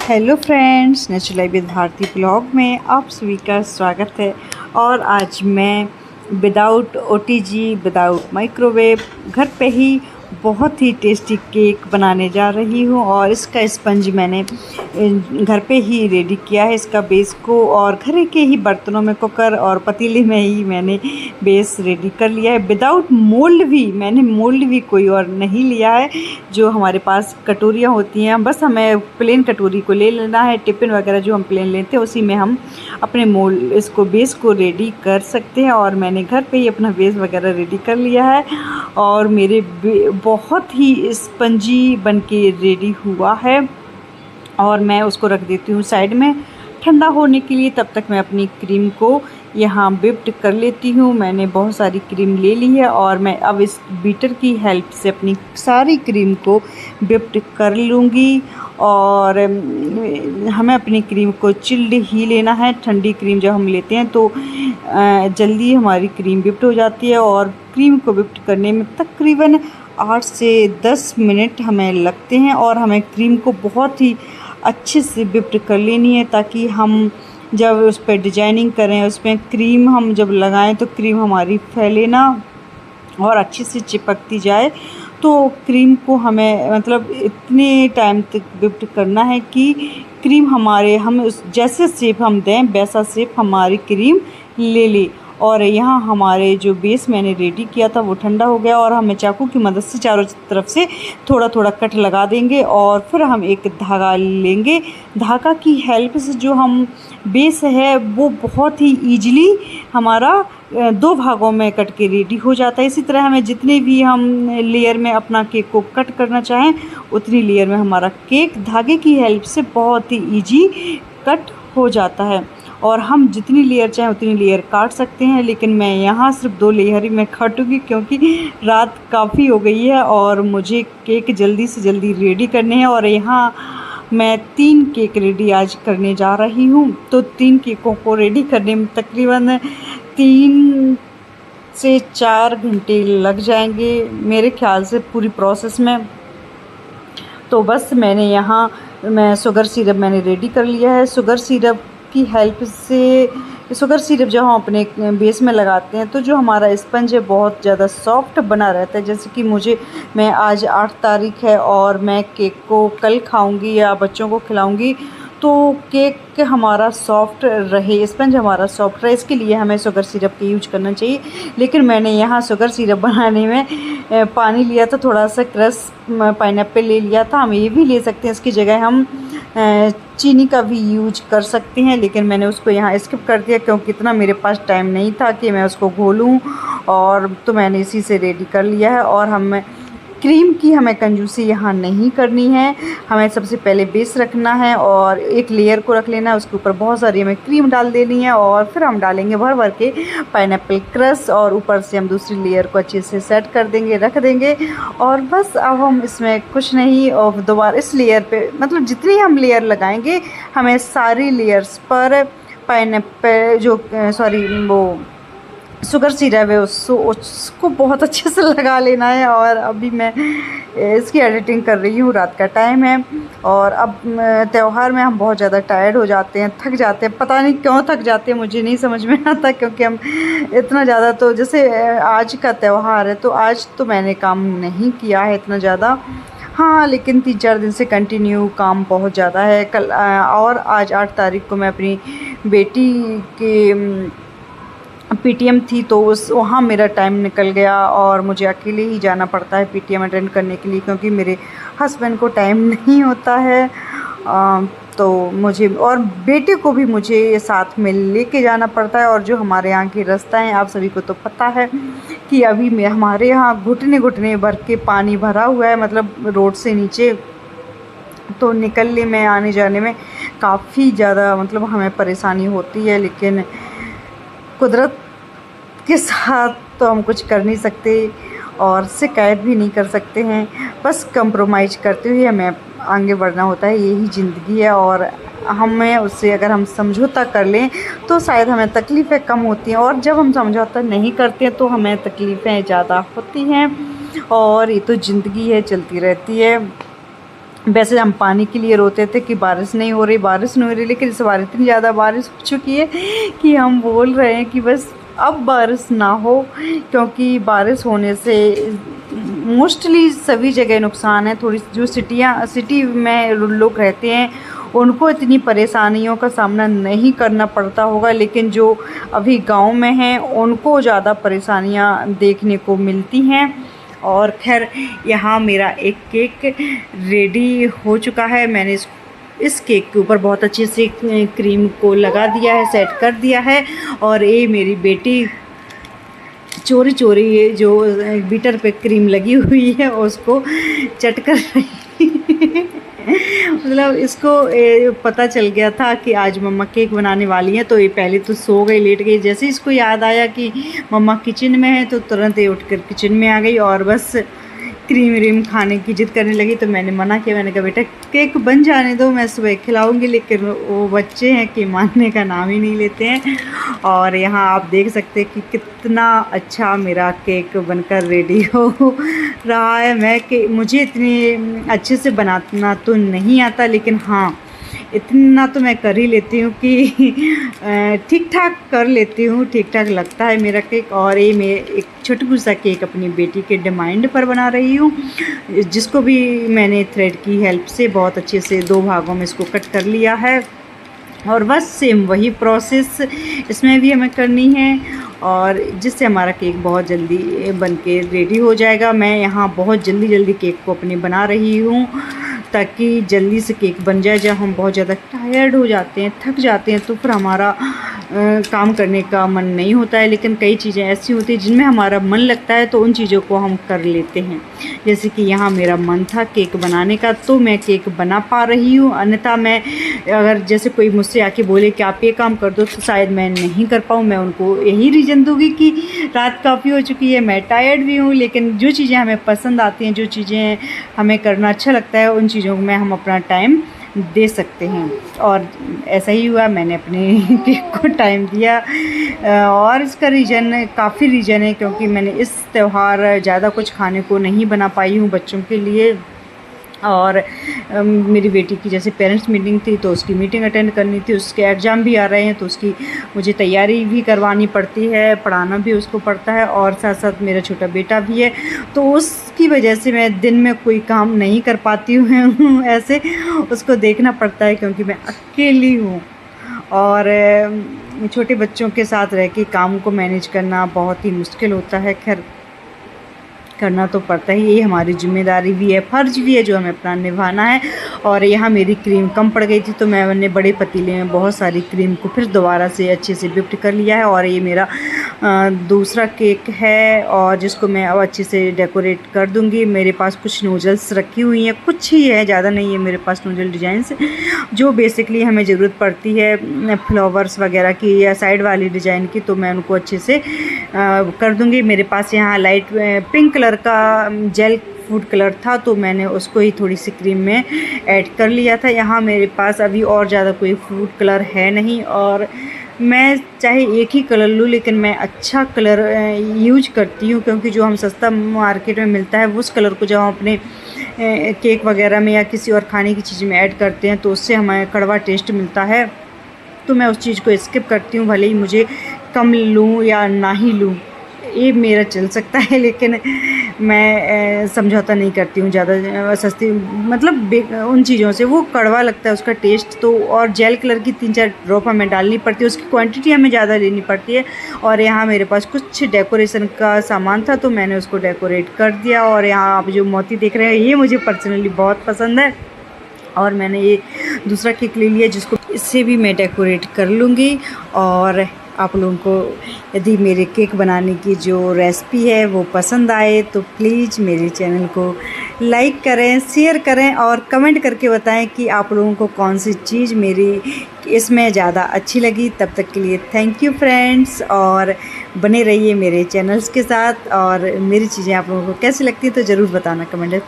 Hello friends, natural life with Bharti blog में आप सभी का स्वागत है। और आज मैं विदाउट ओटीजी, विदाउट माइक्रोवेव घर पे ही बहुत ही टेस्टी केक बनाने जा रही हूँ। और इसका स्पंज मैंने घर पे ही रेडी किया है, इसका बेस को, और घर के ही बर्तनों में, कुकर और पतीले में ही मैंने बेस रेडी कर लिया है। विदाउट मोल्ड भी, मैंने मोल्ड भी कोई और नहीं लिया है। जो हमारे पास कटोरियाँ होती हैं, बस हमें प्लेन कटोरी को ले लेना है। टिफ़िन वगैरह जो हम प्लेन लेते हैं उसी में हम अपने मोल्ड इसको बेस को रेडी कर सकते हैं। और मैंने घर पे ही अपना बेस वगैरह रेडी कर लिया है और मेरे बहुत ही स्पंजी बनके रेडी हुआ है। और मैं उसको रख देती हूँ साइड में ठंडा होने के लिए। तब तक मैं अपनी क्रीम को यहाँ व्हिप्ड कर लेती हूँ। मैंने बहुत सारी क्रीम ले ली है और मैं अब इस बीटर की हेल्प से अपनी सारी क्रीम को व्हिप्ड कर लूँगी। और हमें अपनी क्रीम को चिल्ड ही लेना है। ठंडी क्रीम जब हम लेते हैं तो जल्दी हमारी क्रीम व्हिप्ड हो जाती है। और क्रीम को व्हिप्ड करने में तकरीबन 8 से 10 मिनट हमें लगते हैं। और हमें क्रीम को बहुत ही अच्छे से व्हिप्ड कर लेनी है, ताकि हम जब उस पर डिजाइनिंग करें, उसमें क्रीम हम जब लगाएं तो क्रीम हमारी फैले ना और अच्छे से चिपकती जाए। तो क्रीम को हमें मतलब इतने टाइम तक व्हिप्ड करना है कि क्रीम हम उस जैसे शेप हम दें वैसा शेप हमारी क्रीम ले ले। और यहाँ हमारे जो बेस मैंने रेडी किया था वो ठंडा हो गया। और हमें चाकू की मदद से चारों तरफ से थोड़ा थोड़ा कट लगा देंगे। और फिर हम एक धागा लेंगे। धागा की हेल्प से जो हम बेस है वो बहुत ही ईजिली हमारा 2 भागों में कट के रेडी हो जाता है। इसी तरह हमें जितने भी हम लेयर में अपना केक को कट करना चाहें उतनी लेयर में हमारा केक धागे की हेल्प से बहुत ही ईजी कट हो जाता है। और हम जितनी लेयर चाहें उतनी लेयर काट सकते हैं, लेकिन मैं यहाँ सिर्फ 2 लेयर ही मैं काटूँगी क्योंकि रात काफ़ी हो गई है और मुझे केक जल्दी से जल्दी रेडी करने हैं। और यहाँ मैं 3 केक रेडी आज करने जा रही हूँ। तो 3 केकों को रेडी करने में तकरीबन 3 से 4 घंटे लग जाएंगे मेरे ख्याल से पूरी प्रोसेस में। तो बस मैं शुगर सिरप मैंने रेडी कर लिया है। शुगर सिरप की हेल्प से, शुगर सिरप जब हम अपने बेस में लगाते हैं तो जो हमारा स्पंज है बहुत ज़्यादा सॉफ्ट बना रहता है। जैसे कि मैं आज 8 तारीख है और मैं केक को कल खाऊंगी या बच्चों को खिलाऊंगी, तो केक हमारा सॉफ्ट रहे, स्पंज हमारा सॉफ्ट रहे, इसके लिए हमें शुगर सिरप का यूज करना चाहिए। लेकिन मैंने यहाँ शुगर सिरप बनाने में पानी लिया था, थोड़ा सा क्रश पाइनएप्पल ले लिया था। हम ये भी ले सकते हैं, इसकी जगह हम चीनी का भी यूज कर सकते हैं, लेकिन मैंने उसको यहाँ स्किप कर दिया क्योंकि इतना मेरे पास टाइम नहीं था कि मैं उसको घोलूँ। और तो मैंने इसी से रेडी कर लिया है। और क्रीम की हमें कंजूसी यहाँ नहीं करनी है। हमें सबसे पहले बेस रखना है और एक लेयर को रख लेना है, उसके ऊपर बहुत सारी हमें क्रीम डाल देनी है। और फिर हम डालेंगे भर भर के पाइनएप्पल क्रश, और ऊपर से हम दूसरी लेयर को अच्छे से सेट कर देंगे, रख देंगे। और बस अब हम इसमें कुछ नहीं, और दोबारा इस लेयर पे मतलब जितनी हम लेयर लगाएंगे हमें सारी लेयर्स पर पाइनएप्पल वो शुगर सिरप है उसको बहुत अच्छे से लगा लेना है। और अभी मैं इसकी एडिटिंग कर रही हूँ, रात का टाइम है। और अब त्यौहार में हम बहुत ज़्यादा टायर्ड हो जाते हैं, थक जाते हैं, पता नहीं क्यों थक जाते हैं, मुझे नहीं समझ में आता। क्योंकि हम इतना ज़्यादा, तो जैसे आज का त्यौहार है तो आज तो मैंने काम नहीं किया है इतना ज़्यादा, हाँ, लेकिन 3-4 दिन से कंटिन्यू काम बहुत ज़्यादा है। कल और आज 8 तारीख को मैं अपनी बेटी के पीटीएम थी, तो वहाँ मेरा टाइम निकल गया और मुझे अकेले ही जाना पड़ता है पीटीएम अटेंड करने के लिए, क्योंकि मेरे हस्बैंड को टाइम नहीं होता है। तो मुझे और बेटे को भी मुझे साथ में लेके जाना पड़ता है। और जो हमारे यहाँ की रास्ता है, आप सभी को तो पता है कि अभी हमारे यहाँ घुटने घुटने भर के पानी भरा हुआ है, मतलब रोड से नीचे। तो निकलने में, आने जाने में काफ़ी ज़्यादा मतलब हमें परेशानी होती है। लेकिन कुदरत के साथ तो हम कुछ कर नहीं सकते और शिकायत भी नहीं कर सकते हैं। बस कंप्रोमाइज़ करते हुए हमें आगे बढ़ना होता है, यही ज़िंदगी है। और हमें उससे अगर हम समझौता कर लें तो शायद हमें तकलीफ़ें कम होती हैं, और जब हम समझौता नहीं करते हैं तो हमें तकलीफ़ें ज़्यादा होती हैं। और ये तो ज़िंदगी है, चलती रहती है। वैसे हम पानी के लिए रोते थे कि बारिश नहीं हो रही, लेकिन इस बार इतनी ज़्यादा बारिश हो चुकी है कि हम बोल रहे हैं कि बस अब बारिश ना हो, क्योंकि बारिश होने से मोस्टली सभी जगह नुकसान है। थोड़ी जो सिटी में लोग रहते हैं उनको इतनी परेशानियों का सामना नहीं करना पड़ता होगा, लेकिन जो अभी गांव में हैं उनको ज़्यादा परेशानियां देखने को मिलती हैं। और खैर यहाँ मेरा एक केक रेडी हो चुका है। मैंने इस केक के ऊपर बहुत अच्छे से क्रीम को लगा दिया है, सेट कर दिया है। और ये मेरी बेटी चोरी चोरी ये जो बीटर पे क्रीम लगी हुई है उसको चट कर रही है। मतलब इसको पता चल गया था कि आज मम्मा केक बनाने वाली हैं, तो ये पहले तो सो गई, लेट गई। जैसे इसको याद आया कि मम्मा किचन में है तो तुरंत ये उठकर किचन में आ गई और बस क्रीम व्रीम खाने की जिद करने लगी। तो मैंने मना किया, मैंने कहा बेटा केक बन जाने दो, मैं सुबह खिलाऊंगी। लेकिन वो बच्चे हैं कि मानने का नाम ही नहीं लेते हैं। और यहाँ आप देख सकते हैं कि कितना अच्छा मेरा केक बनकर रेडी हो रहा है। मुझे इतनी अच्छे से बनाना तो नहीं आता, लेकिन हाँ इतना तो मैं कर ही लेती हूँ कि ठीक ठाक कर लेती हूँ, ठीक ठाक लगता है मेरा केक। और ये मैं एक छोटू सा केक अपनी बेटी के डिमांड पर बना रही हूँ, जिसको भी मैंने थ्रेड की हेल्प से बहुत अच्छे से 2 भागों में इसको कट कर लिया है। और बस सेम वही प्रोसेस इसमें भी हमें करनी है, और जिससे हमारा केक बहुत जल्दी बन के रेडी हो जाएगा। मैं यहाँ बहुत जल्दी केक को अपने बना रही हूँ ताकि जल्दी से केक बन जाए। जब हम बहुत ज़्यादा टायर्ड हो जाते हैं, थक जाते हैं, तो फिर हमारा काम करने का मन नहीं होता है। लेकिन कई चीज़ें ऐसी होती हैं जिनमें हमारा मन लगता है, तो उन चीज़ों को हम कर लेते हैं। जैसे कि यहाँ मेरा मन था केक बनाने का, तो मैं केक बना पा रही हूँ। अन्यथा मैं अगर जैसे कोई मुझसे आके बोले कि आप ये काम कर दो, तो शायद मैं नहीं कर पाऊँ। मैं उनको यही रीज़न दूँगी कि रात काफ़ी हो चुकी है, मैं टायर्ड भी हूँ। लेकिन जो चीज़ें हमें पसंद आती हैं, जो चीज़ें हमें करना अच्छा लगता है, उन चीज़ों में हम अपना टाइम दे सकते हैं। और ऐसा ही हुआ, मैंने अपने केक को टाइम दिया। और इसका काफ़ी रीज़न है, क्योंकि मैंने इस त्यौहार ज़्यादा कुछ खाने को नहीं बना पाई हूँ बच्चों के लिए। और मेरी बेटी की जैसे पेरेंट्स मीटिंग थी, तो उसकी मीटिंग अटेंड करनी थी, उसके एग्ज़ाम भी आ रहे हैं, तो उसकी मुझे तैयारी भी करवानी पड़ती है, पढ़ाना भी उसको पड़ता है। और साथ साथ मेरा छोटा बेटा भी है, तो उसकी वजह से मैं दिन में कोई काम नहीं कर पाती हूँ। ऐसे उसको देखना पड़ता है, क्योंकि मैं अकेली हूँ। और छोटे बच्चों के साथ रह के काम को मैनेज करना बहुत ही मुश्किल होता है। खैर करना तो पड़ता ही, ये हमारी जिम्मेदारी भी है, फ़र्ज भी है जो हमें अपना निभाना है। और यहाँ मेरी क्रीम कम पड़ गई थी, तो मैंने बड़े पतीले में बहुत सारी क्रीम को फिर दोबारा से अच्छे से व्हिप्ड कर लिया है। और ये मेरा दूसरा केक है, और जिसको मैं अब अच्छे से डेकोरेट कर दूँगी। मेरे पास कुछ नोजल्स रखी हुई हैं, कुछ ही है, ज़्यादा नहीं है मेरे पास नोजल डिज़ाइंस, जो बेसिकली हमें ज़रूरत पड़ती है फ्लावर्स वगैरह की या साइड वाली डिज़ाइन की, तो मैं उनको अच्छे से कर दूँगी। मेरे पास यहाँ लाइट पिंक कलर का जेल फूड कलर था, तो मैंने उसको ही थोड़ी सी क्रीम में ऐड कर लिया था। यहाँ मेरे पास अभी और ज़्यादा कोई फूड कलर है नहीं, और मैं चाहे एक ही कलर लूँ, लेकिन मैं अच्छा कलर यूज करती हूँ, क्योंकि जो हम सस्ता मार्केट में मिलता है उस कलर को जब हम अपने केक वगैरह में या किसी और खाने की चीज़ में ऐड करते हैं, तो उससे हमें कड़वा टेस्ट मिलता है। तो मैं उस चीज़ को स्किप करती हूँ, भले ही मुझे कम लूँ या ना ही लूँ, ये मेरा चल सकता है। लेकिन मैं समझौता नहीं करती हूँ ज़्यादा सस्ती, मतलब उन चीज़ों से वो कड़वा लगता है उसका टेस्ट। तो और जेल कलर की 3-4 ड्रॉप हमें डालनी पड़ती है, उसकी क्वांटिटी हमें ज़्यादा लेनी पड़ती है। और यहाँ मेरे पास कुछ डेकोरेशन का सामान था, तो मैंने उसको डेकोरेट कर दिया। और यहाँ आप जो मोती देख रहे हैं, ये मुझे पर्सनली बहुत पसंद है, और मैंने ये दूसरा केक ले लिया, जिसको इससे भी मैं डेकोरेट कर लूँगी। और आप लोगों को यदि मेरे केक बनाने की जो रेसिपी है वो पसंद आए, तो प्लीज़ मेरे चैनल को लाइक करें, शेयर करें, और कमेंट करके बताएं कि आप लोगों को कौन सी चीज़ मेरी इसमें ज़्यादा अच्छी लगी। तब तक के लिए थैंक यू फ्रेंड्स, और बने रहिए मेरे चैनल्स के साथ। और मेरी चीज़ें आप लोगों को कैसी लगती है तो ज़रूर बताना कमेंट